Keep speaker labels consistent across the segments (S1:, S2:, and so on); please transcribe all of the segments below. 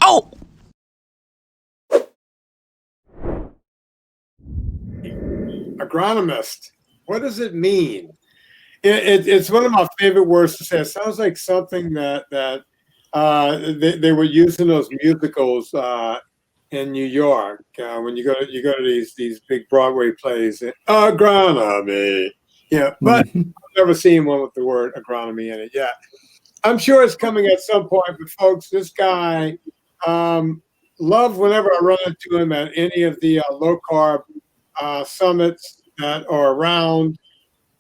S1: go!
S2: Agronomist. What does it mean? It's one of my favorite words to say. It sounds like something that they were using those musicals in New York when you go to these big Broadway plays. Agronomy, yeah, but I've never seen one with the word agronomy in it yet. I'm sure it's coming at some point. But folks, this guy, love whenever I run into him at any of the low carb summits that are around.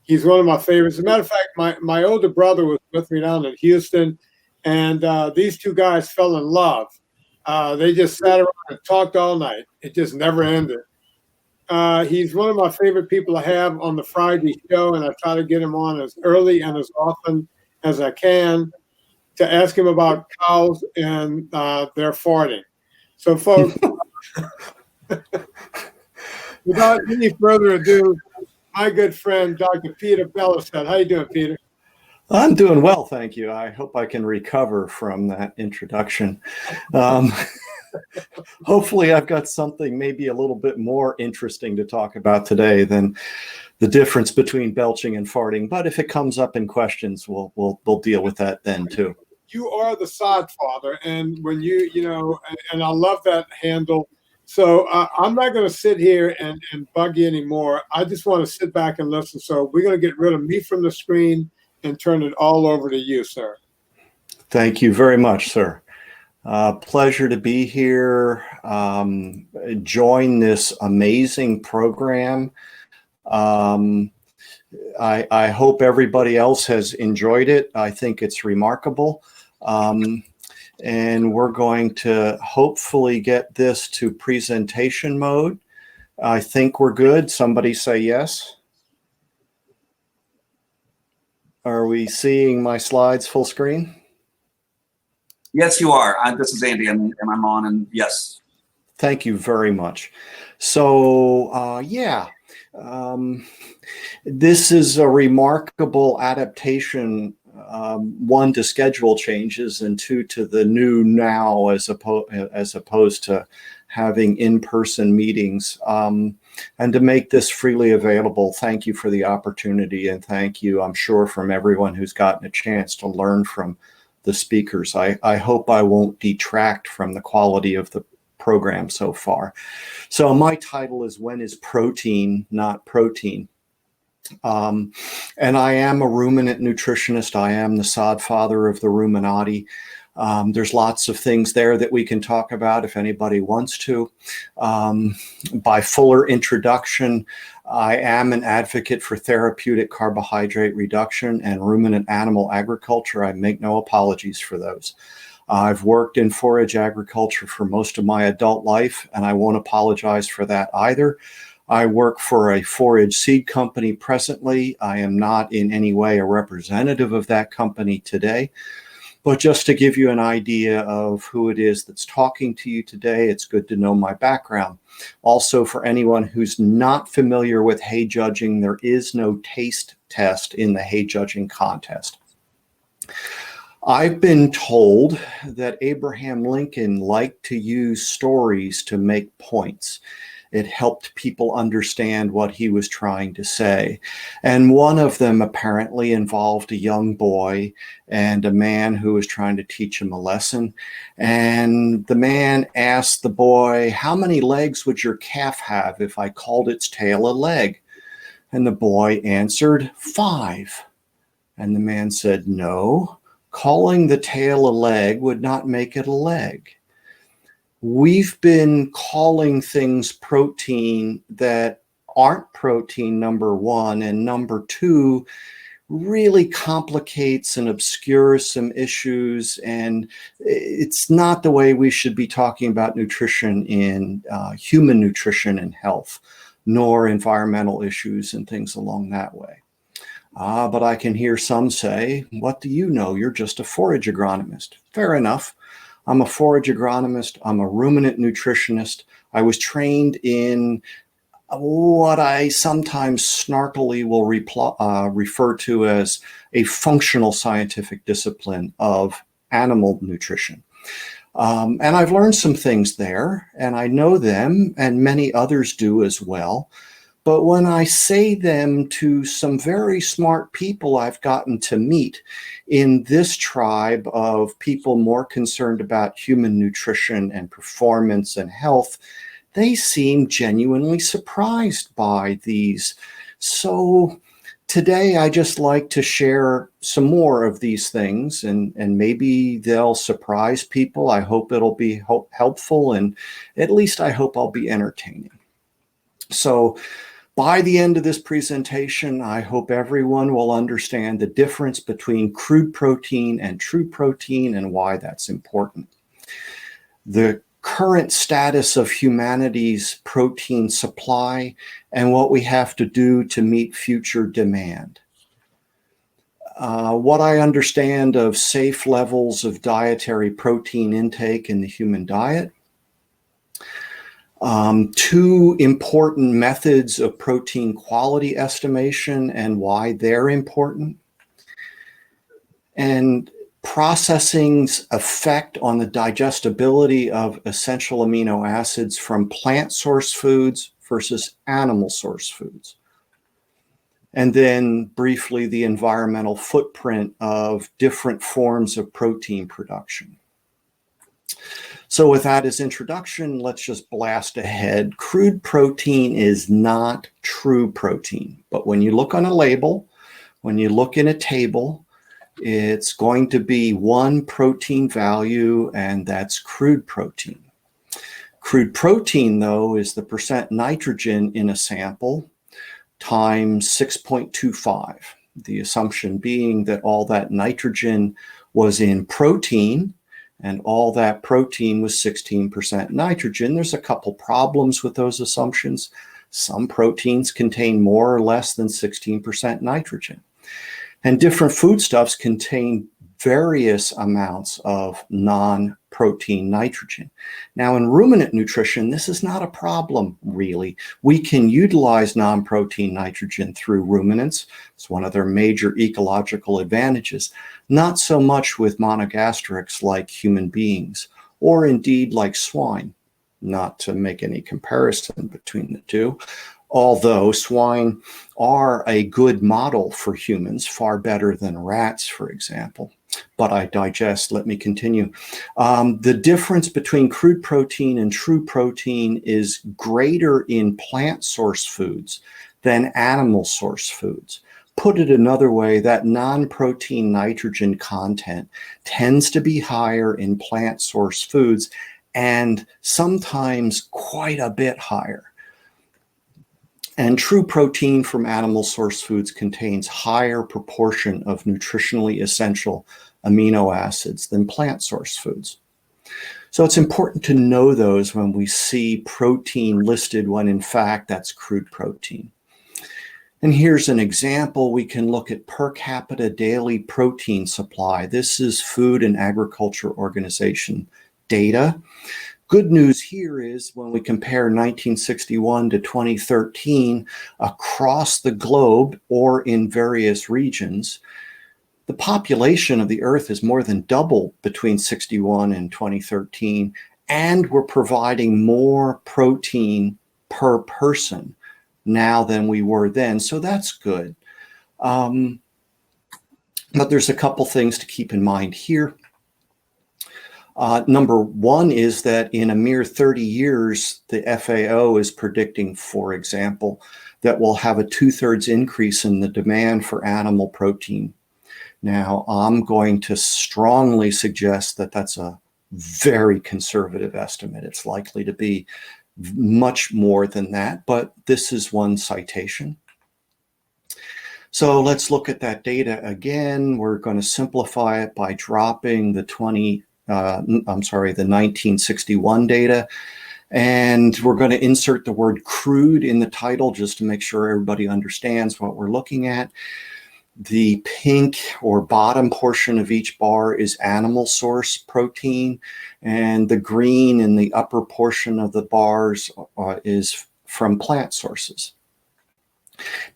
S2: He's one of my favorites. As a matter of fact, my older brother was with me down in Houston, and these two guys fell in love. They just sat around and talked all night. It just never ended. He's one of my favorite people to have on the Friday show, and I try to get him on as early and as often as I can to ask him about cows and their farting. So, folks, without any further ado, my good friend, Dr. Peter Ballerstedt. How you doing, Peter?
S3: I'm doing well, thank you. I hope I can recover from that introduction. Hopefully I've got something maybe a little bit more interesting to talk about today than the difference between belching and farting. But if it comes up in questions, we'll deal with that then too.
S2: You are the sod father, and when and I love that handle. So I'm not going to sit here and bug you anymore. I just want to sit back and listen. So we're going to get rid of me from the screen and turn it all over to you, sir.
S3: Thank you very much, sir. Pleasure to be here. Join this amazing program. I hope everybody else has enjoyed it. I think it's remarkable. And we're going to hopefully get this to presentation mode. I think we're good. Somebody say yes. Are we seeing my slides full screen?
S1: Yes, you are. This is Andy, and I'm on, and yes.
S3: Thank you very much. So, this is a remarkable adaptation, one, to schedule changes, and two, to the new now as opposed to having in-person meetings, and to make this freely available. Thank you for the opportunity, and thank you, I'm sure, from everyone who's gotten a chance to learn from the speakers. I hope I won't detract from the quality of the program so far. So my title is When is Protein Not Protein? And I am a ruminant nutritionist. I am the sod father of the Ruminati. There's lots of things there that we can talk about if anybody wants to. By fuller introduction, I am an advocate for therapeutic carbohydrate reduction and ruminant animal agriculture. I make no apologies for those. I've worked in forage agriculture for most of my adult life, and I won't apologize for that either. I work for a forage seed company presently. I am not in any way a representative of that company today. But just to give you an idea of who it is that's talking to you today, it's good to know my background. Also, for anyone who's not familiar with hay judging, there is no taste test in the hay judging contest. I've been told that Abraham Lincoln liked to use stories to make points. It helped people understand what he was trying to say. And one of them apparently involved a young boy and a man who was trying to teach him a lesson. And the man asked the boy, "How many legs would your calf have if I called its tail a leg?" And the boy answered, 5. And the man said, "No, calling the tail a leg would not make it a leg." We've been calling things protein that aren't protein, number one, and number two, really complicates and obscures some issues, and it's not the way we should be talking about nutrition in human nutrition and health, nor environmental issues and things along that way. But I can hear some say, "What do you know? You're just a forage agronomist." Fair enough. I'm a forage agronomist. I'm a ruminant nutritionist. I was trained in what I sometimes snarkily will refer to as a functional scientific discipline of animal nutrition. And I've learned some things there, and I know them, and many others do as well. But when I say them to some very smart people I've gotten to meet in this tribe of people more concerned about human nutrition and performance and health, they seem genuinely surprised by these. So today, I just like to share some more of these things, and maybe they'll surprise people. I hope it'll be helpful, and at least I hope I'll be entertaining. So by the end of this presentation, I hope everyone will understand the difference between crude protein and true protein and why that's important. The current status of humanity's protein supply and what we have to do to meet future demand. What I understand of safe levels of dietary protein intake in the human diet. Two important methods of protein quality estimation and why they're important. And processing's effect on the digestibility of essential amino acids from plant source foods versus animal source foods. And then briefly, the environmental footprint of different forms of protein production. So with that as introduction, let's just blast ahead. Crude protein is not true protein, but when you look on a label, when you look in a table, it's going to be one protein value, and that's crude protein. Crude protein, though, is the percent nitrogen in a sample times 6.25. The assumption being that all that nitrogen was in protein, and all that protein was 16% nitrogen. There's a couple problems with those assumptions. Some proteins contain more or less than 16% nitrogen. And different foodstuffs contain various amounts of non-protein nitrogen. Now, in ruminant nutrition, this is not a problem, really. We can utilize non-protein nitrogen through ruminants. It's one of their major ecological advantages. Not so much with monogastrics like human beings, or indeed like swine, not to make any comparison between the two. Although swine are a good model for humans, far better than rats, for example. But I digest, let me continue. The difference between crude protein and true protein is greater in plant source foods than animal source foods. Put it another way, that non-protein nitrogen content tends to be higher in plant source foods and sometimes quite a bit higher. And true protein from animal source foods contains higher proportion of nutritionally essential amino acids than plant source foods. So it's important to know those when we see protein listed when in fact that's crude protein. And here's an example. We can look at per capita daily protein supply. This is Food and Agriculture Organization data. Good news here is when we compare 1961 to 2013 across the globe or in various regions, the population of the Earth has more than doubled between 61 and 2013, and we're providing more protein per person now than we were then. So that's good. But there's a couple things to keep in mind here. Number one is that in a mere 30 years, the FAO is predicting, for example, that we'll have a 2/3 increase in the demand for animal protein. Now, I'm going to strongly suggest that that's a very conservative estimate. It's likely to be much more than that, but this is one citation. So let's look at that data again. We're going to simplify it by dropping the 1961 data. And we're going to insert the word crude in the title just to make sure everybody understands what we're looking at. The pink or bottom portion of each bar is animal source protein, and the green in the upper portion of the bars is from plant sources.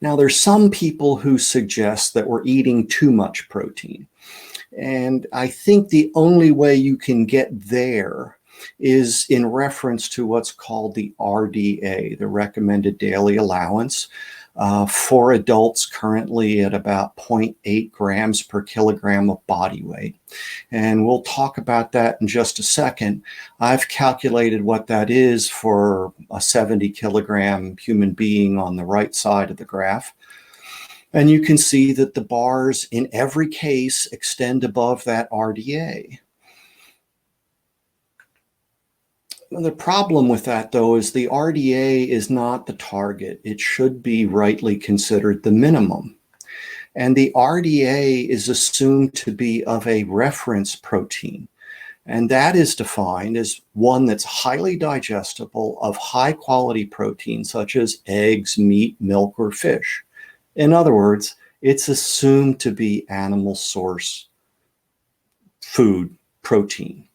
S3: Now, there's some people who suggest that we're eating too much protein. And I think the only way you can get there is in reference to what's called the RDA, the recommended daily allowance, for adults currently at about 0.8 grams per kilogram of body weight. And we'll talk about that in just a second. I've calculated what that is for a 70 kilogram human being on the right side of the graph. And you can see that the bars in every case extend above that RDA. The problem with that, though, is the RDA is not the target. It should be rightly considered the minimum. And the RDA is assumed to be of a reference protein. And that is defined as one that's highly digestible of high quality protein, such as eggs, meat, milk, or fish. In other words, it's assumed to be animal source food protein.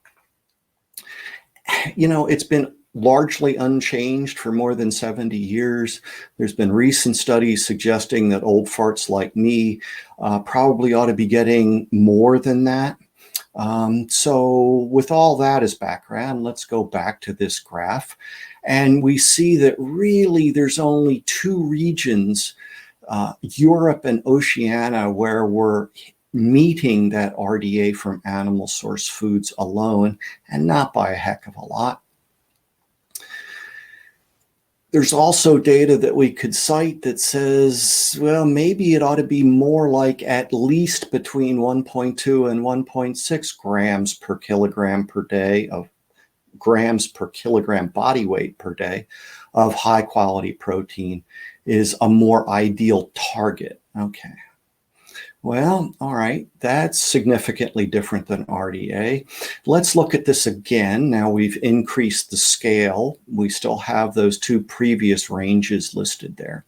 S3: You know, it's been largely unchanged for more than 70 years. There's been recent studies suggesting that old farts like me probably ought to be getting more than that. So with all that as background, let's go back to this graph. And we see that really there's only two regions, Europe and Oceania, where we're meeting that RDA from animal source foods alone, and not by a heck of a lot. There's also data that we could cite that says, well, maybe it ought to be more like at least between 1.2 and 1.6 grams per kilogram per day of grams per kilogram body weight per day of high quality protein is a more ideal target. Okay. Well, all right, that's significantly different than RDA. Let's look at this again. Now we've increased the scale. We still have those two previous ranges listed there.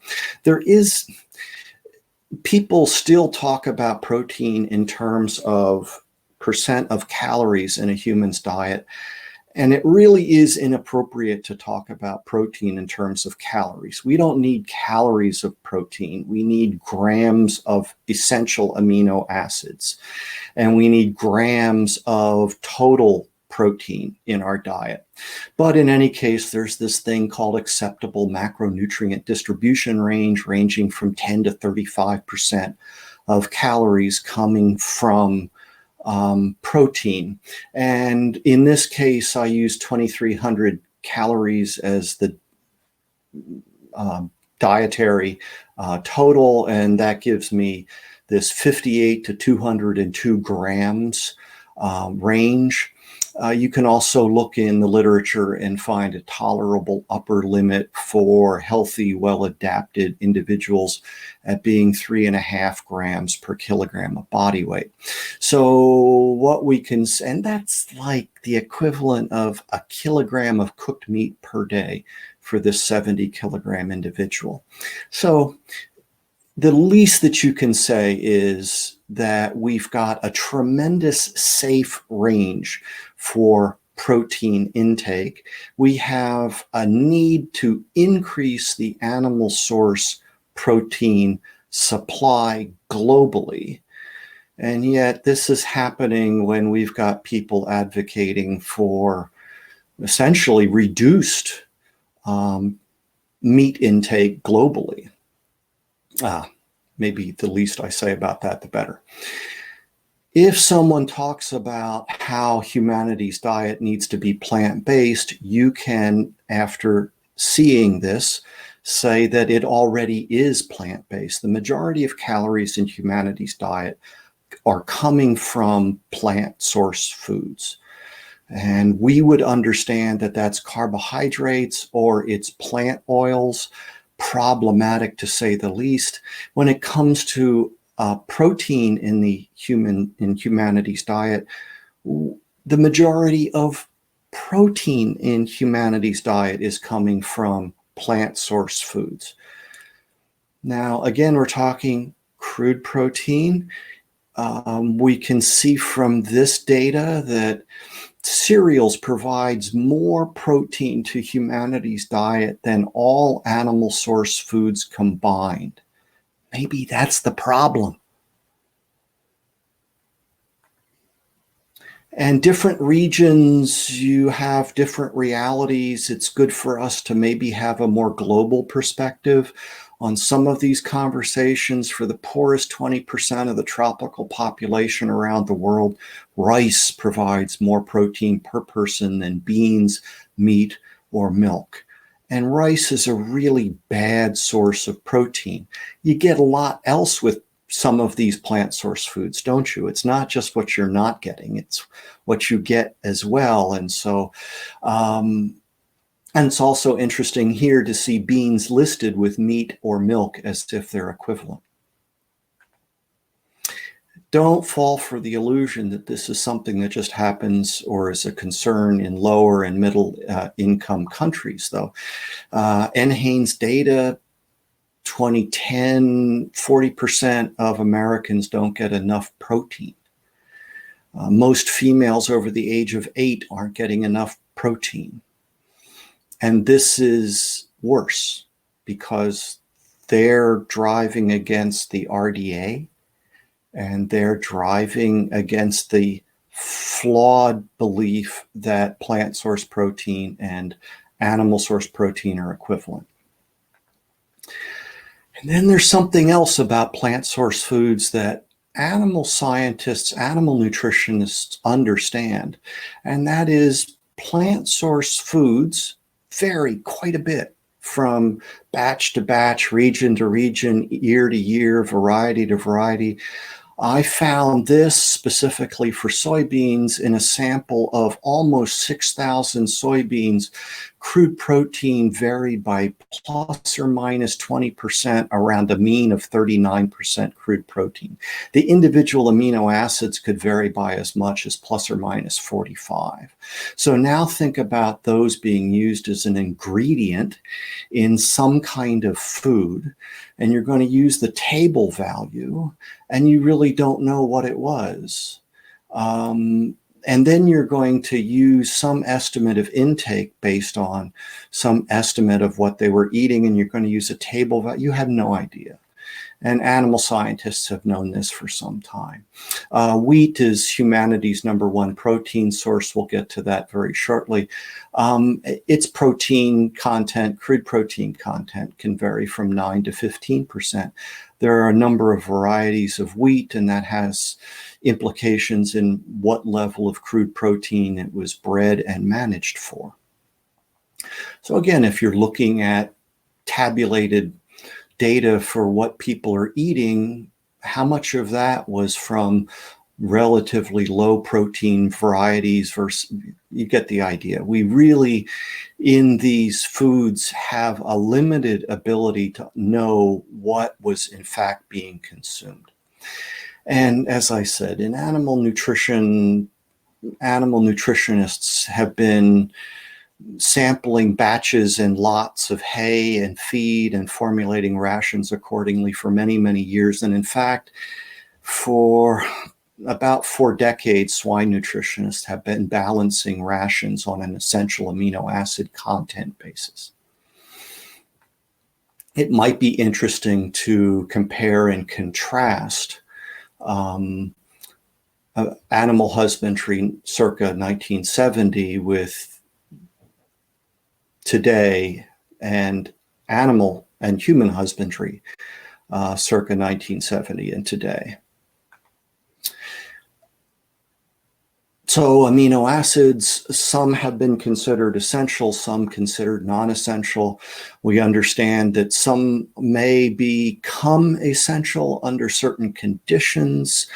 S3: People still talk about protein in terms of percent of calories in a human's diet. And it really is inappropriate to talk about protein in terms of calories. We don't need calories of protein. We need grams of essential amino acids. And we need grams of total protein in our diet. But in any case, there's this thing called acceptable macronutrient distribution range, ranging from 10 to 35% of calories coming from protein. And in this case, I use 2,300 calories as the dietary total, and that gives me this 58 to 202 grams range. You can also look in the literature and find a tolerable upper limit for healthy, well-adapted individuals at being 3.5 grams per kilogram of body weight. So what we can, and that's like the equivalent of a kilogram of cooked meat per day for this 70 kilogram individual. So the least that you can say is that we've got a tremendous safe range for protein intake. We have a need to increase the animal source protein supply globally. And yet this is happening when we've got people advocating for essentially reduced meat intake globally. Maybe the least I say about that, the better. If someone talks about how humanity's diet needs to be plant-based, you can, after seeing this, say that it already is plant-based. The majority of calories in humanity's diet are coming from plant source foods. And we would understand that that's carbohydrates or it's plant oils, problematic to say the least. When it comes to protein in humanity's diet, the majority of protein in humanity's diet is coming from plant source foods. Now, again, we're talking crude protein. We can see from this data that cereals provides more protein to humanity's diet than all animal source foods combined. Maybe that's the problem. And different regions, you have different realities. It's good for us to maybe have a more global perspective on some of these conversations. For the poorest 20% of the tropical population around the world, rice provides more protein per person than beans, meat, or milk. And rice is a really bad source of protein. You get a lot else with some of these plant source foods, don't you? It's not just what you're not getting, it's what you get as well. And so, and it's also interesting here to see beans listed with meat or milk as if they're equivalent. Don't fall for the illusion that this is something that just happens or is a concern in lower and middle income countries, though. NHANES data, 2010, 40% of Americans don't get enough protein. Most females over the age of 8 aren't getting enough protein. And this is worse because they're driving against the RDA and they're driving against the flawed belief that plant source protein and animal source protein are equivalent. And then there's something else about plant source foods that animal scientists, animal nutritionists understand, and that is plant source foods vary quite a bit from batch to batch, region to region, year to year, variety to variety. I found this specifically for soybeans in a sample of almost 6,000 soybeans. Crude protein varied by plus or minus 20% around a mean of 39% crude protein. The individual amino acids could vary by as much as plus or minus 45. So now think about those being used as an ingredient in some kind of food, and you're going to use the table value, and you really don't know what it was. And then you're going to use some estimate of intake based on some estimate of what they were eating, and you're going to use a table value. You have no idea. And animal scientists have known this for some time. Wheat is humanity's #1 protein source. We'll get to that very shortly. Its protein content, crude protein content, can vary from 9 to 15%. There are a number of varieties of wheat, and that has implications in what level of crude protein it was bred and managed for. So again, if you're looking at tabulated data for what people are eating, how much of that was from relatively low protein varieties versus, you get the idea. We really, in these foods, have a limited ability to know what was in fact being consumed. And as I said, in animal nutrition, animal nutritionists have been sampling batches and lots of hay and feed and formulating rations accordingly for many, many years. And in fact, for about 4 decades, swine nutritionists have been balancing rations on an essential amino acid content basis. It might be interesting to compare and contrast animal husbandry circa 1970 with today, and animal and human husbandry circa 1970 and today. So amino acids, some have been considered essential, some considered non-essential. We understand that some may become essential under certain conditions.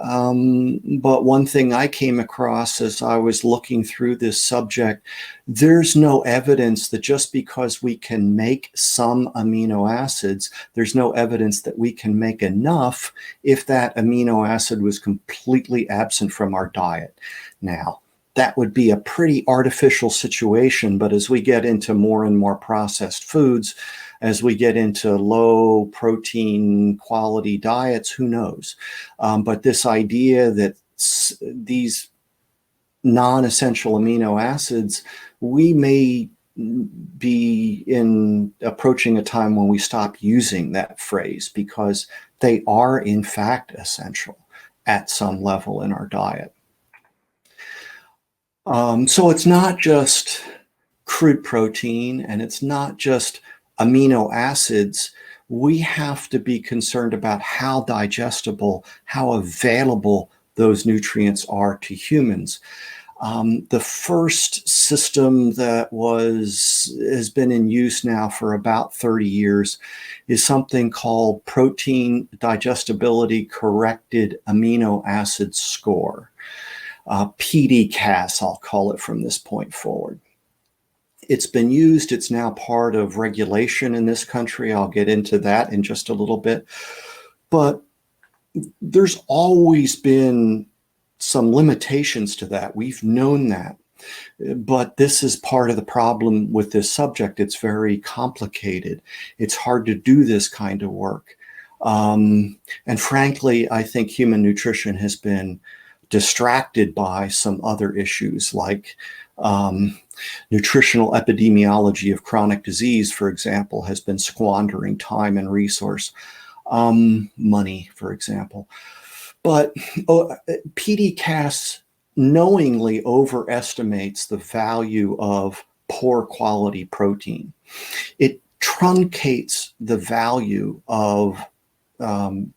S3: But one thing I came across as I was looking through this subject, there's no evidence that just because we can make some amino acids, there's no evidence that we can make enough if that amino acid was completely absent from our diet. Now, that would be a pretty artificial situation, but as we get into more and more processed foods, as we get into low protein quality diets, who knows? But this idea that these non-essential amino acids, we may be approaching a time when we stop using that phrase because they are in fact essential at some level in our diet. So it's not just crude protein and it's not just amino acids. We have to be concerned about how digestible, how available those nutrients are to humans. The first system that has been in use now for about 30 years is something called protein digestibility corrected amino acid score. PDCAS, I'll call it from this point forward. It's been used. It's now part of regulation in this country. I'll get into that in just a little bit. But there's always been some limitations to that. We've known that. But this is part of the problem with this subject. It's very complicated. It's hard to do this kind of work. And frankly, I think human nutrition has been distracted by some other issues like nutritional epidemiology of chronic disease, for example, has been squandering time and resource, money, for example. But PDCAS knowingly overestimates the value of poor quality protein. It truncates the value of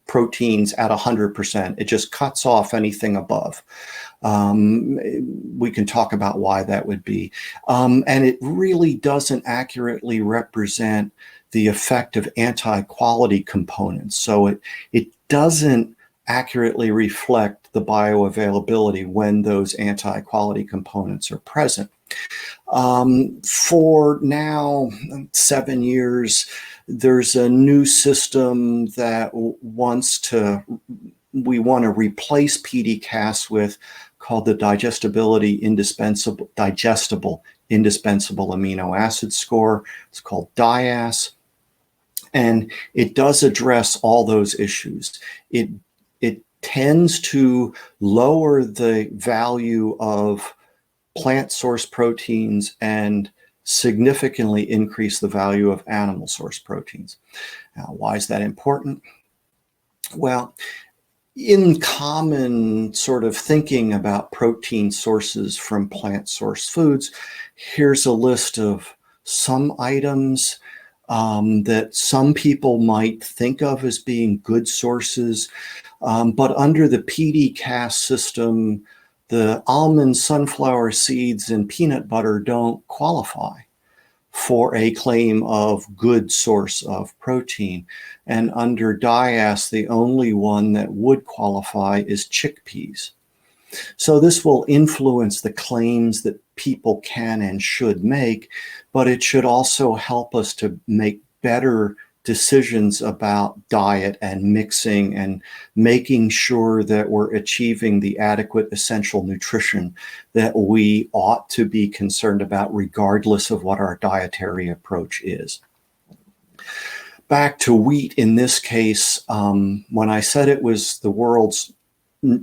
S3: proteins at 100%. It just cuts off anything above. We can talk about why that would be. And it really doesn't accurately represent the effect of anti-quality components. So it doesn't accurately reflect the bioavailability when those anti-quality components are present. For now, 7 years, there's a new system that we want to replace PDCAS with, called the digestible indispensable amino acid score. It's called DIAS, and it does address all those issues. It tends to lower the value of plant source proteins and significantly increase the value of animal source proteins. Now, why is that important? Well, in common sort of thinking about protein sources from plant source foods, here's a list of some items that some people might think of as being good sources. But under the PDCAS system, the almonds, sunflower seeds, and peanut butter don't qualify for a claim of good source of protein. And under DIAS, the only one that would qualify is chickpeas. So this will influence the claims that people can and should make, but it should also help us to make better decisions about diet and mixing and making sure that we're achieving the adequate essential nutrition that we ought to be concerned about regardless of what our dietary approach is. Back to wheat in this case, when I said it was the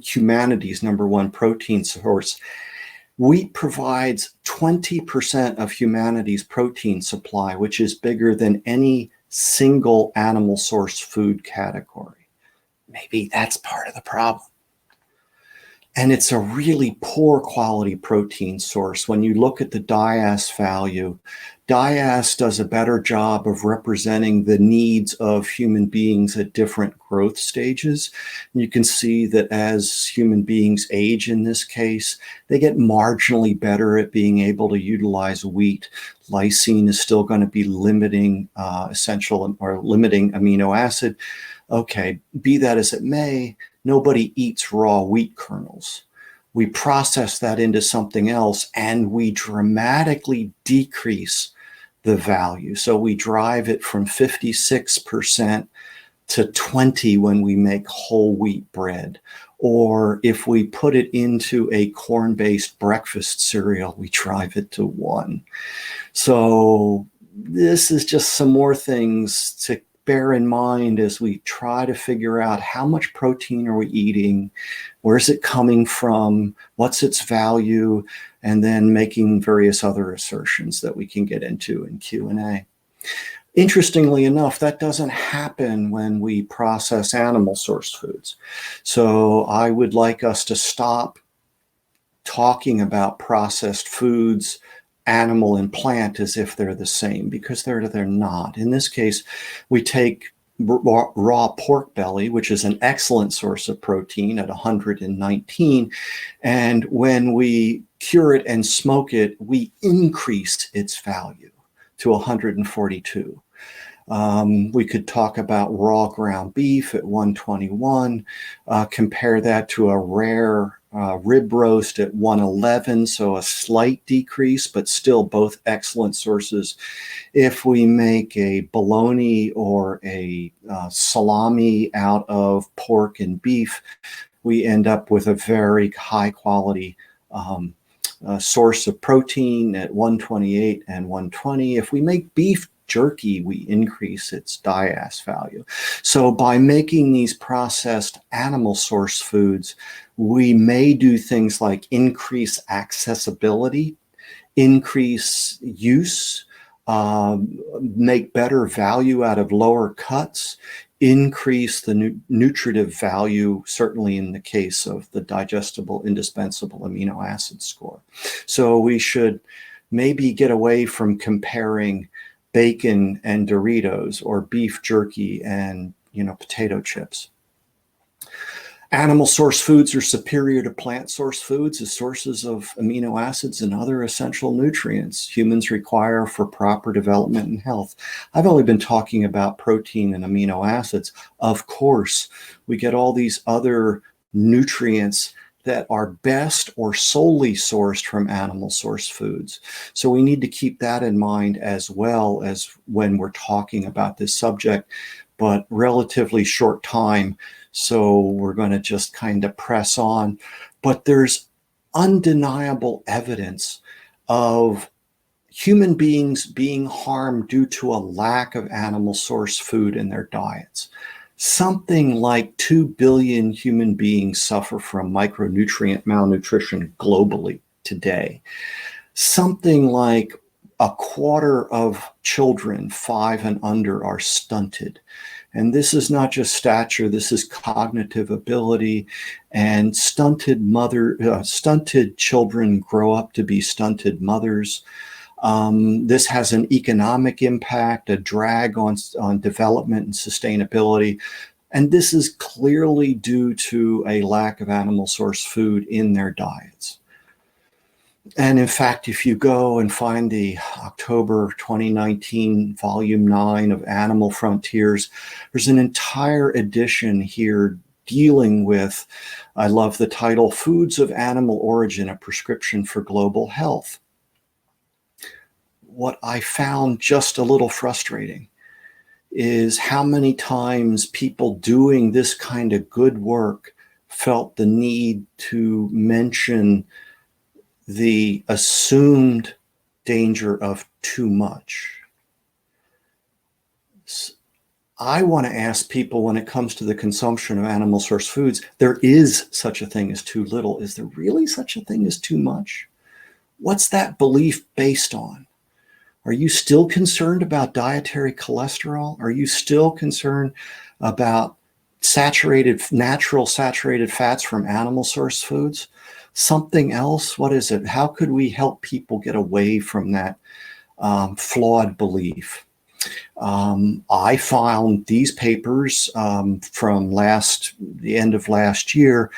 S3: humanity's #1 protein source, wheat provides 20% of humanity's protein supply, which is bigger than any single animal source food category. Maybe that's part of the problem. And it's a really poor quality protein source. When you look at the DIAS value, DIAS does a better job of representing the needs of human beings at different growth stages. And you can see that as human beings age in this case, they get marginally better at being able to utilize wheat. Lysine is still going to be limiting limiting amino acid. Okay, be that as it may, nobody eats raw wheat kernels. We process that into something else and we dramatically decrease the value. So we drive it from 56% to 20% when we make whole wheat bread. Or if we put it into a corn-based breakfast cereal, we drive it to 1%. So this is just some more things to bear in mind as we try to figure out how much protein are we eating, where's it coming from, what's its value, and then making various other assertions that we can get into in Q&A. Interestingly enough, that doesn't happen when we process animal source foods. So I would like us to stop talking about processed foods, animal and plant, as if they're the same, because they're not. In this case, we take raw pork belly, which is an excellent source of protein at 119, and when we cure it and smoke it, we increased its value to 142. We could talk about raw ground beef at 121, compare that to a rare rib roast at 111, so a slight decrease, but still both excellent sources. If we make a bologna or a salami out of pork and beef, we end up with a very high quality source of protein at 128 and 120. If we make beef jerky, we increase its DIAS value. So by making these processed animal source foods, we may do things like increase accessibility, increase use, make better value out of lower cuts, increase the nutritive value, certainly in the case of the digestible, indispensable amino acid score. So we should maybe get away from comparing bacon and Doritos or beef jerky and, potato chips. Animal source foods are superior to plant source foods as sources of amino acids and other essential nutrients humans require for proper development and health. I've only been talking about protein and amino acids. Of course, we get all these other nutrients that are best or solely sourced from animal source foods. So we need to keep that in mind as well as when we're talking about this subject, but relatively short time. So we're going to just kind of press on. But there's undeniable evidence of human beings being harmed due to a lack of animal source food in their diets. Something like 2 billion human beings suffer from micronutrient malnutrition globally today. Something like a quarter of children 5 and under are stunted. And this is not just stature, this is cognitive ability, and stunted children grow up to be stunted mothers. This has an economic impact, a drag on development and sustainability. And this is clearly due to a lack of animal source food in their diets. And in fact, if you go and find the October 2019 volume 9 of Animal Frontiers, there's an entire edition here dealing with, I love the title, Foods of Animal Origin, a Prescription for Global Health. What I found just a little frustrating is how many times people doing this kind of good work felt the need to mention the assumed danger of too much. I want to ask people, when it comes to the consumption of animal source foods, there is such a thing as too little. Is there really such a thing as too much? What's that belief based on? Are you still concerned about dietary cholesterol? Are you still concerned about natural saturated fats from animal source foods? Something else? What is it? How could we help people get away from that flawed belief? I found these papers from the end of last year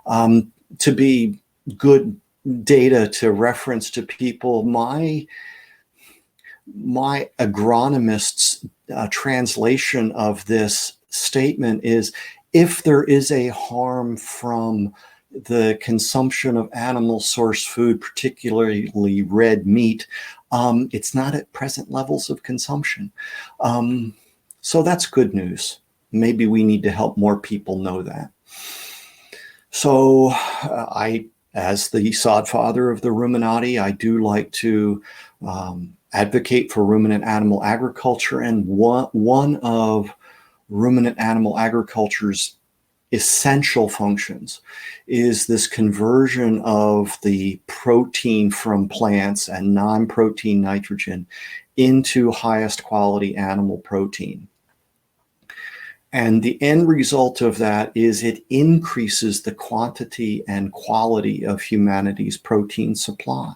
S3: to be good data to reference to people. My agronomist's translation of this statement is, if there is a harm from the consumption of animal source food, particularly red meat, it's not at present levels of consumption. So that's good news. Maybe we need to help more people know that. So as the sod father of the Ruminati, I do like to advocate for ruminant animal agriculture. And one of ruminant animal agriculture's essential functions is this conversion of the protein from plants and non-protein nitrogen into highest quality animal protein. And the end result of that is it increases the quantity and quality of humanity's protein supply.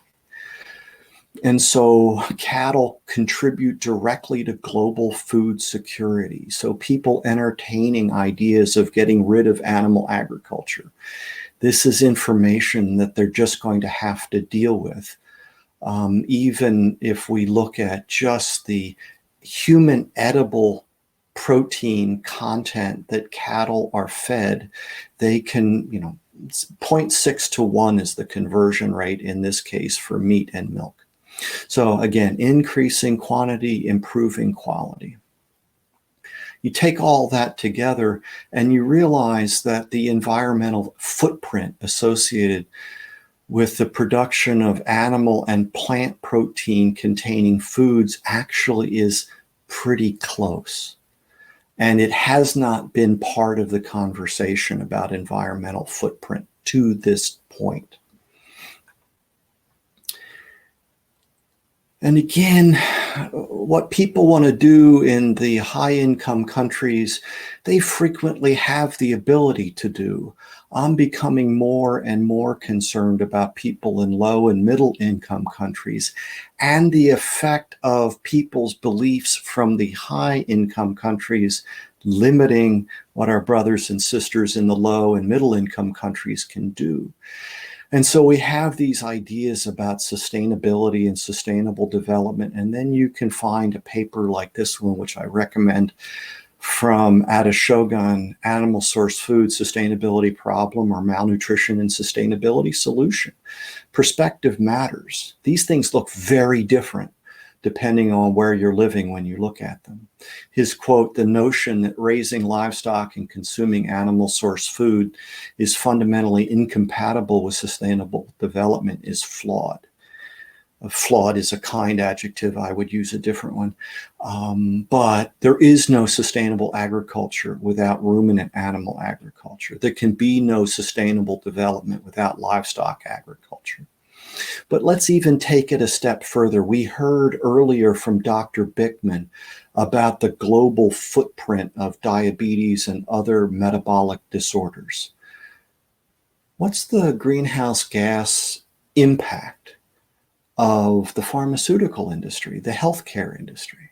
S3: And so cattle contribute directly to global food security. So people entertaining ideas of getting rid of animal agriculture, this is information that they're just going to have to deal with. Even if we look at just the human edible protein content that cattle are fed, they can, 0.6 to 1 is the conversion rate in this case for meat and milk. So again, increasing quantity, improving quality. You take all that together and you realize that the environmental footprint associated with the production of animal and plant protein containing foods actually is pretty close. And it has not been part of the conversation about environmental footprint to this point. And again, what people want to do in the high-income countries, they frequently have the ability to do. I'm becoming more and more concerned about people in low and middle-income countries and the effect of people's beliefs from the high-income countries limiting what our brothers and sisters in the low and middle-income countries can do. And so we have these ideas about sustainability and sustainable development. And then you can find a paper like this one, which I recommend, from Ada Shogun, Animal Source Food Sustainability Problem or Malnutrition and Sustainability Solution. Perspective matters. These things look very different depending on where you're living when you look at them. His quote, "The notion that raising livestock and consuming animal source food is fundamentally incompatible with sustainable development is flawed." Flawed is a kind adjective. I would use a different one. But there is no sustainable agriculture without ruminant animal agriculture. There can be no sustainable development without livestock agriculture. But let's even take it a step further. We heard earlier from Dr. Bickman about the global footprint of diabetes and other metabolic disorders. What's the greenhouse gas impact of the pharmaceutical industry, the healthcare industry?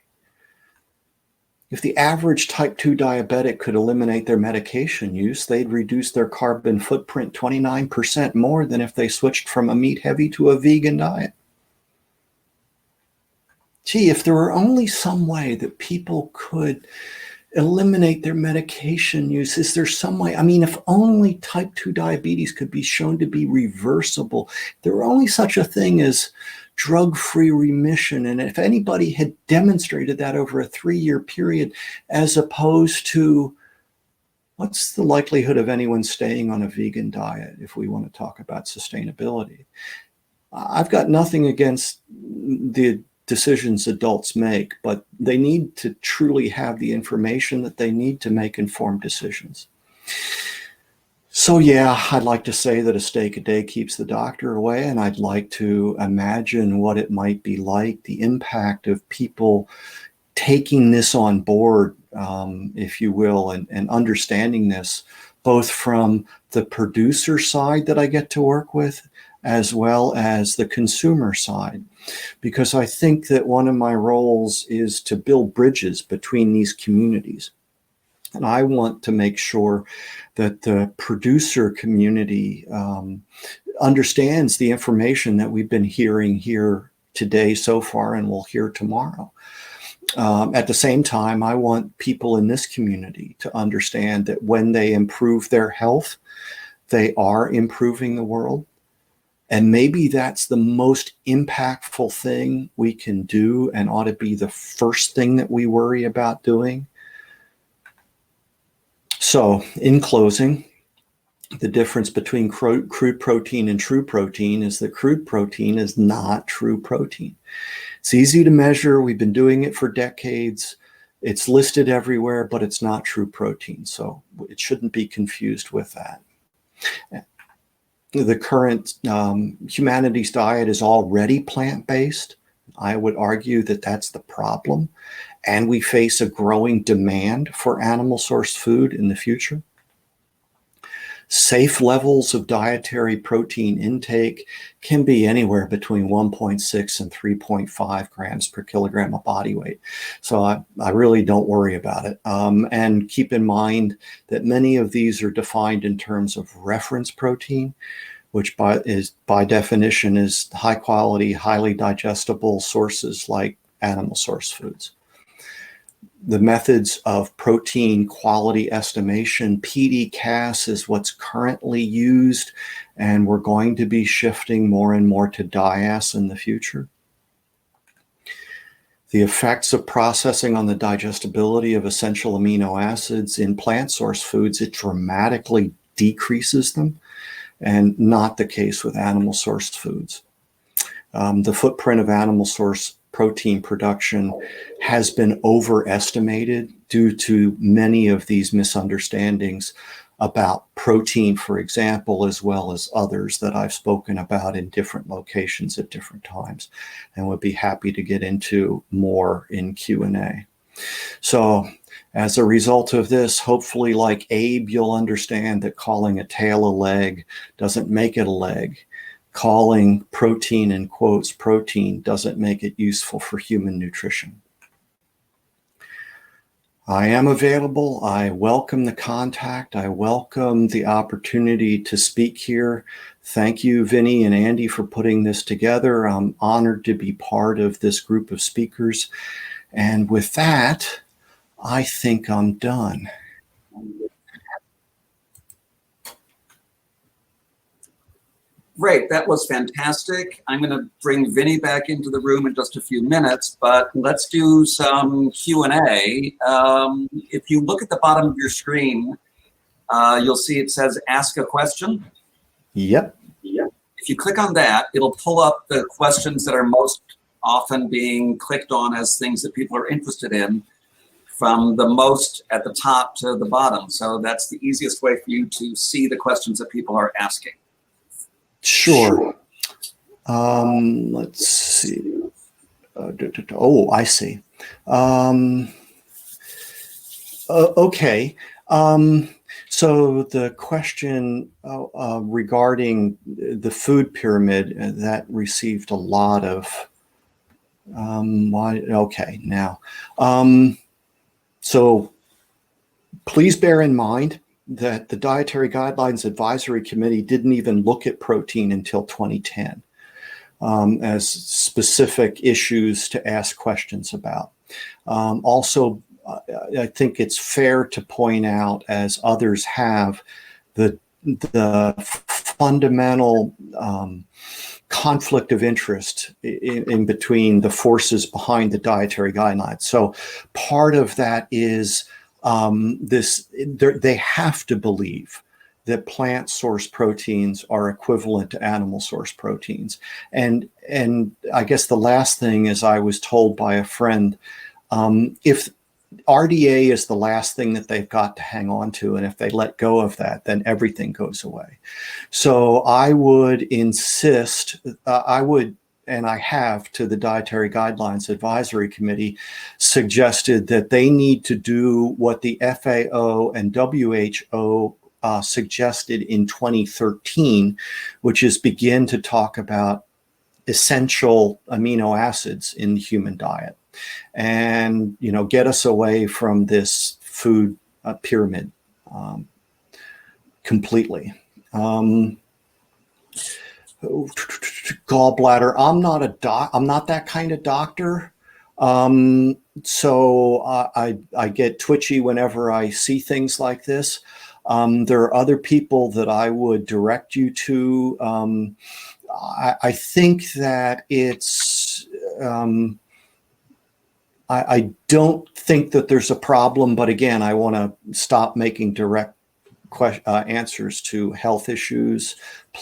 S3: If the average type 2 diabetic could eliminate their medication use, they'd reduce their carbon footprint 29% more than if they switched from a meat heavy to a vegan diet. Gee, if there were only some way that people could eliminate their medication use, is there some way? I mean, if only type 2 diabetes could be shown to be reversible, there were only such a thing as drug-free remission. And if anybody had demonstrated that over a 3-year period, as opposed to, what's the likelihood of anyone staying on a vegan diet if we want to talk about sustainability? I've got nothing against the decisions adults make, but they need to truly have the information that they need to make informed decisions. So yeah, I'd like to say that a steak a day keeps the doctor away, and I'd like to imagine what it might be like, the impact of people taking this on board, if you will, and understanding this, both from the producer side that I get to work with, as well as the consumer side. Because I think that one of my roles is to build bridges between these communities. And I want to make sure that the producer community understands the information that we've been hearing here today so far and will hear tomorrow. At the same time, I want people in this community to understand that when they improve their health, they are improving the world. And maybe that's the most impactful thing we can do and ought to be the first thing that we worry about doing. So in closing, the difference between crude protein and true protein is that crude protein is not true protein. It's easy to measure. We've been doing it for decades. It's listed everywhere, but it's not true protein. So it shouldn't be confused with that. The current humanity's diet is already plant-based. I would argue that that's the problem. And we face a growing demand for animal-sourced food in the future. Safe levels of dietary protein intake can be anywhere between 1.6 and 3.5 grams per kilogram of body weight. So I really don't worry about it. And keep in mind that many of these are defined in terms of reference protein, which by definition is high quality, highly digestible sources like animal source foods. The methods of protein quality estimation, PD-CAS is what's currently used, and we're going to be shifting more and more to DIAS in the future. The effects of processing on the digestibility of essential amino acids in plant source foods, it dramatically decreases them, and not the case with animal sourced foods. The footprint of animal source protein production has been overestimated due to many of these misunderstandings about protein, for example, as well as others that I've spoken about in different locations at different times, and would be happy to get into more in Q&A. So as a result of this, hopefully like Abe, you'll understand that calling a tail a leg doesn't make it a leg. Calling protein in quotes protein doesn't make it useful for human nutrition. I am available. I welcome the contact. I welcome the opportunity to speak here. Thank you, Vinny and Andy, for putting this together. I'm honored to be part of this group of speakers. And with that, I think I'm done.
S1: Great, that was fantastic. I'm going to bring Vinny back into the room in just a few minutes, but let's do some Q&A. If you look at the bottom of your screen, you'll see it says ask a question.
S3: Yep.
S1: If you click on that, it'll pull up the questions that are most often being clicked on as things that people are interested in, from the most at the top to the bottom. So that's the easiest way for you to see the questions that people are asking.
S3: Sure. Let's see. Oh, I see. Okay. So the question regarding the food pyramid that received a lot of okay, now. So please bear in mind that the Dietary Guidelines Advisory Committee didn't even look at protein until 2010 as specific issues to ask questions about. Also, I think it's fair to point out, as others have, the fundamental conflict of interest in between the forces behind the dietary guidelines. So part of that is they have to believe that plant source proteins are equivalent to animal source proteins. And I guess the last thing is, I was told by a friend, if RDA is the last thing that they've got to hang on to, and if they let go of that, then everything goes away. So I would insist, and I have, to the Dietary Guidelines Advisory Committee, suggested that they need to do what the FAO and WHO suggested in 2013, which is begin to talk about essential amino acids in the human diet, and get us away from this food pyramid completely. Gallbladder. I'm not that kind of doctor. So I get twitchy whenever I see things like this. There are other people that I would direct you to. I think that it's, I don't think that there's a problem, but again, I want to stop making direct answers to health issues.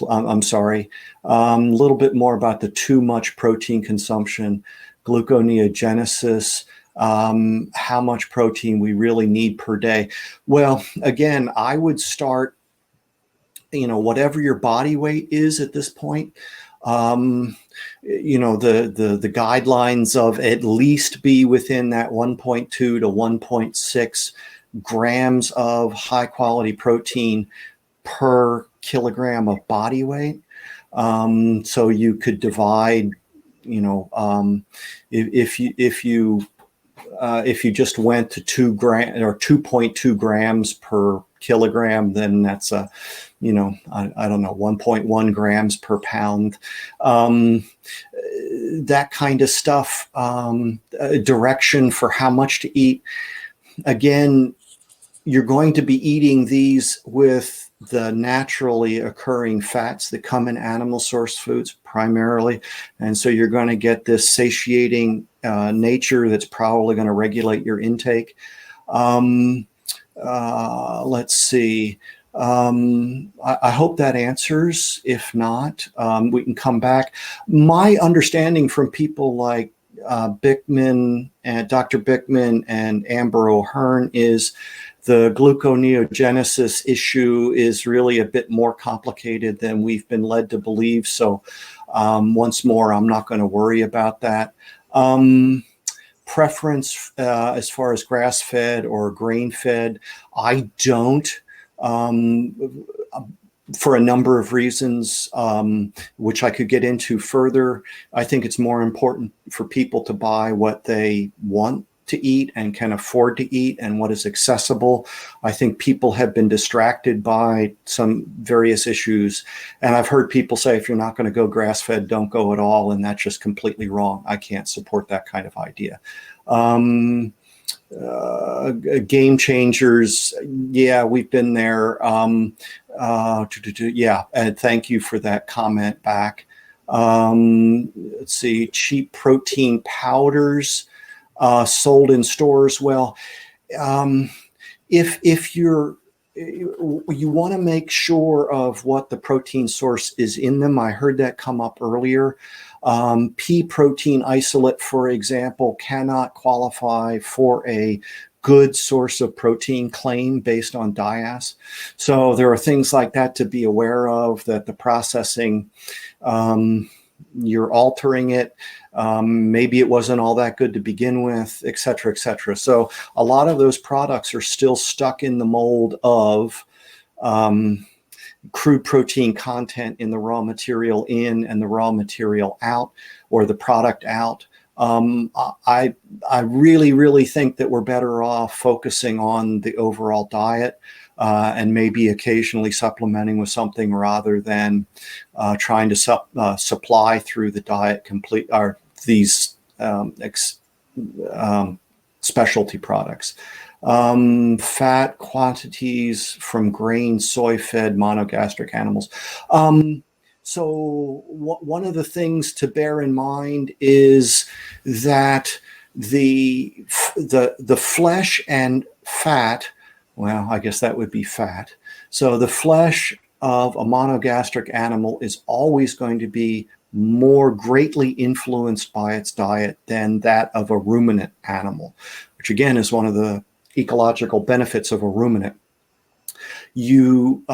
S3: I'm sorry. A little bit more about the too much protein consumption, gluconeogenesis. how much protein we really need per day. Well, again, I would start, whatever your body weight is at this point. The guidelines of at least be within that 1.2 to 1.6 grams of high quality protein per kilogram of body weight. So you could divide, if you just went to 2 gram or 2.2 grams per kilogram, then that's I don't know, 1.1 grams per pound. That kind of stuff, direction for how much to eat. Again, you're going to be eating these with the naturally occurring fats that come in animal source foods primarily. And so you're going to get this satiating nature that's probably going to regulate your intake. Let's see. I hope that answers. If not, we can come back. My understanding from people like Bickman and Dr. Bickman and Amber O'Hearn is the gluconeogenesis issue is really a bit more complicated than we've been led to believe. So once more, I'm not going to worry about that. Preference as far as grass-fed or grain-fed, I don't, for a number of reasons, which I could get into further. I think it's more important for people to buy what they want to eat and can afford to eat and what is accessible. I think people have been distracted by some various issues. And I've heard people say, if you're not going to go grass-fed, don't go at all. And that's just completely wrong. I can't support that kind of idea. Game changers. Yeah, we've been there. Yeah. And thank you for that comment back. Let's see, cheap protein powders. Sold in stores. Well, if you want to make sure of what the protein source is in them, I heard that come up earlier. Pea protein isolate, for example, cannot qualify for a good source of protein claim based on dias. So there are things like that to be aware of, that the processing, you're altering it. Maybe it wasn't all that good to begin with, et cetera, et cetera. So a lot of those products are still stuck in the mold of crude protein content in the raw material in and the raw material out, or the product out. I really, really think that we're better off focusing on the overall diet and maybe occasionally supplementing with something rather than trying to supply through the diet these specialty products. Fat quantities from grain, soy-fed monogastric animals. So one of the things to bear in mind is that the flesh and fat, well, I guess that would be fat. So the flesh of a monogastric animal is always going to be more greatly influenced by its diet than that of a ruminant animal, which again is one of the ecological benefits of a ruminant. You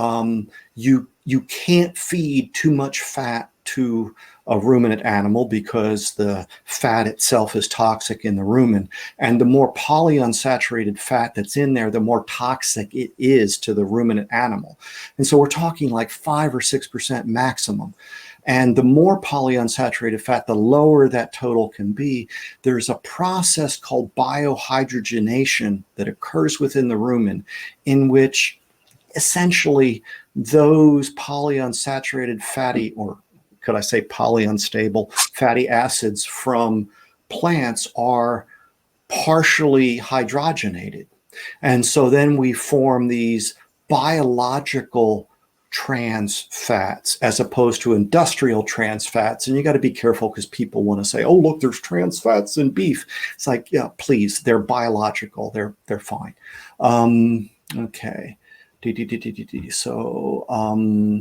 S3: can't feed too much fat to a ruminant animal because the fat itself is toxic in the rumen. And the more polyunsaturated fat that's in there, the more toxic it is to the ruminant animal. And so we're talking like 5 or 6% maximum. And the more polyunsaturated fat, the lower that total can be. There's a process called biohydrogenation that occurs within the rumen, in which essentially those polyunsaturated fatty, or could I say polyunstable fatty acids from plants are partially hydrogenated. And so then we form these biological trans fats as opposed to industrial trans fats. And you got to be careful because people want to say, oh, look, there's trans fats in beef. It's like, yeah, please, they're biological. They're fine. Okay. So,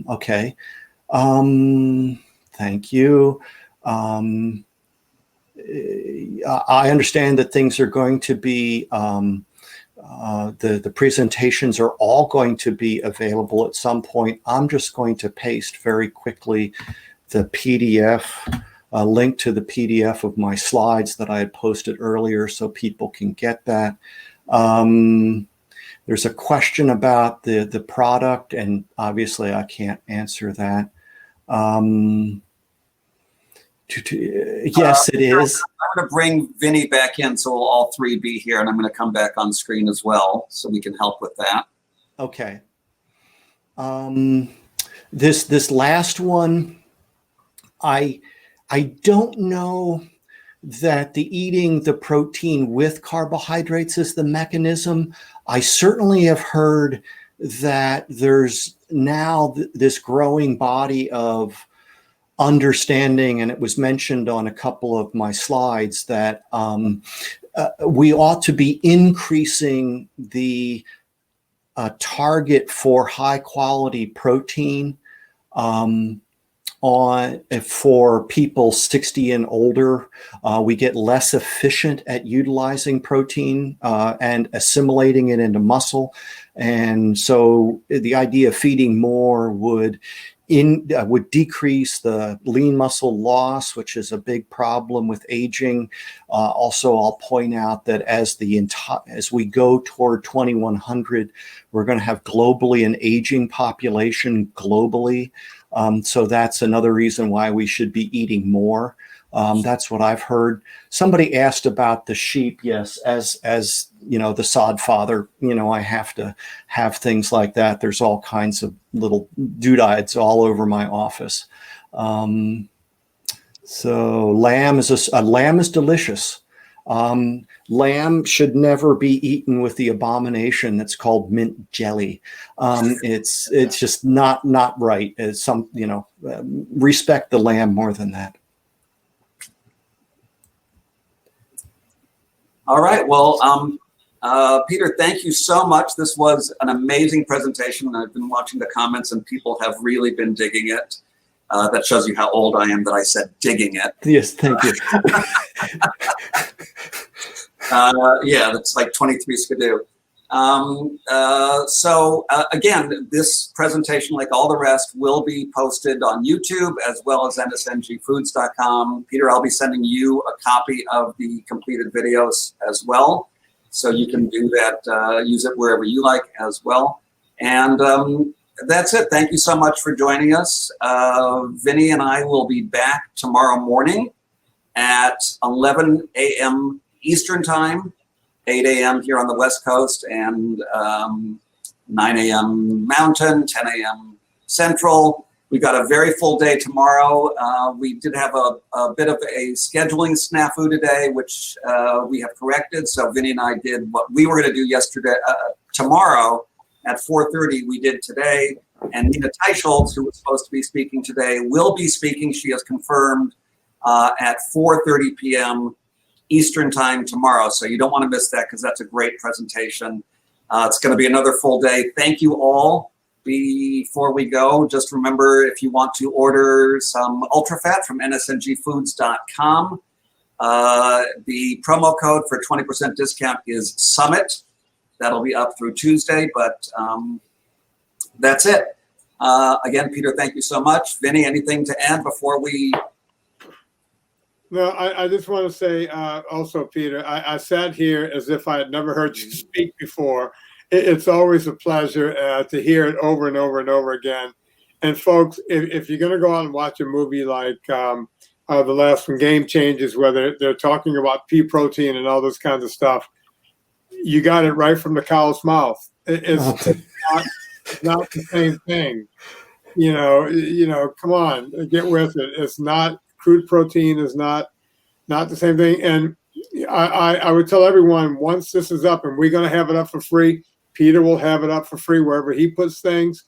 S3: okay. Thank you. I understand that things are going to be, the presentations are all going to be available at some point. I'm just going to paste very quickly the PDF, a link to the PDF of my slides that I had posted earlier so people can get that. There's a question about the product, and obviously I can't answer that. Yes, it is.
S1: I'm going to bring Vinny back in, so we'll all three be here, and I'm going to come back on screen as well, so we can help with that.
S3: Okay. This last one, I don't know that the eating the protein with carbohydrates is the mechanism. I certainly have heard that there's now this growing body of understanding, and it was mentioned on a couple of my slides, that we ought to be increasing the target for high quality protein for people 60 and older. We get less efficient at utilizing protein and assimilating it into muscle. And so the idea of feeding more would decrease the lean muscle loss, which is a big problem with aging. Also, I'll point out that as we go toward 2100, we're going to have globally an aging population globally. So that's another reason why we should be eating more. That's what I've heard. Somebody asked about the sheep. Yes, as you know, the sod father, I have to have things like that. There's all kinds of little doodads all over my office. So lamb is delicious. Lamb should never be eaten with the abomination that's called mint jelly. It's just not right. It's respect the lamb more than that.
S1: All right. Well, Peter, thank you so much. This was an amazing presentation. I've been watching the comments, and people have really been digging it. That shows you how old I am that I said digging it.
S3: Yes, thank you.
S1: Yeah, that's like 23 skidoo. Again, this presentation, like all the rest, will be posted on YouTube as well as nsngfoods.com. Peter, I'll be sending you a copy of the completed videos as well, so you can do that, use it wherever you like as well. And that's it. Thank you so much for joining us. Vinny and I will be back tomorrow morning at 11 a.m. Eastern Time, 8 a.m. here on the West Coast, and 9 a.m. Mountain, 10 a.m. Central. We've got a very full day tomorrow. We did have a bit of a scheduling snafu today, which we have corrected. So Vinny and I did what we were going to do yesterday, tomorrow at 4:30. We did today, and Nina Teicholz, who was supposed to be speaking today, will be speaking. She has confirmed at 4:30 p.m. Eastern Time tomorrow. So you don't want to miss that, because that's a great presentation. It's going to be another full day. Thank you all. Before we go, just remember, if you want to order some UltraFat from nsngfoods.com, the promo code for 20% discount is Summit. That'll be up through Tuesday, but that's it. Again, Peter, thank you so much. Vinny, anything to add before we...
S2: No, I just want to say also, Peter, I sat here as if I had never heard you speak before. It's always a pleasure to hear it over and over and over again. And folks, if you're going to go out and watch a movie like the last one, Game Changers, where they're talking about pea protein and all this kind of stuff, you got it right from the cow's mouth. It's not the same thing. Come on, get with it. It's not. Crude protein is not the same thing. And I would tell everyone, once this is up, and we're going to have it up for free, Peter will have it up for free wherever he puts things.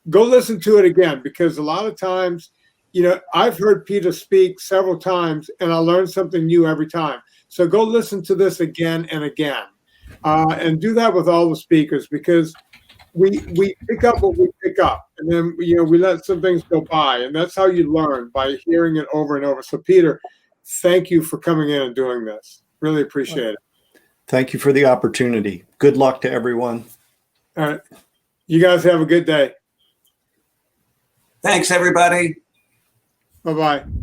S2: Go listen to it again, because a lot of times, I've heard Peter speak several times, and I learn something new every time. So go listen to this again and again, and do that with all the speakers, because we pick up what we pick up, and then we let some things go by, and that's how you learn, by hearing it over and over. So Peter, thank you for coming in and doing this. Really appreciate it.
S3: Thank you for the opportunity. Good luck to everyone.
S2: All right. You guys have a good day.
S1: Thanks, everybody.
S2: Bye-bye.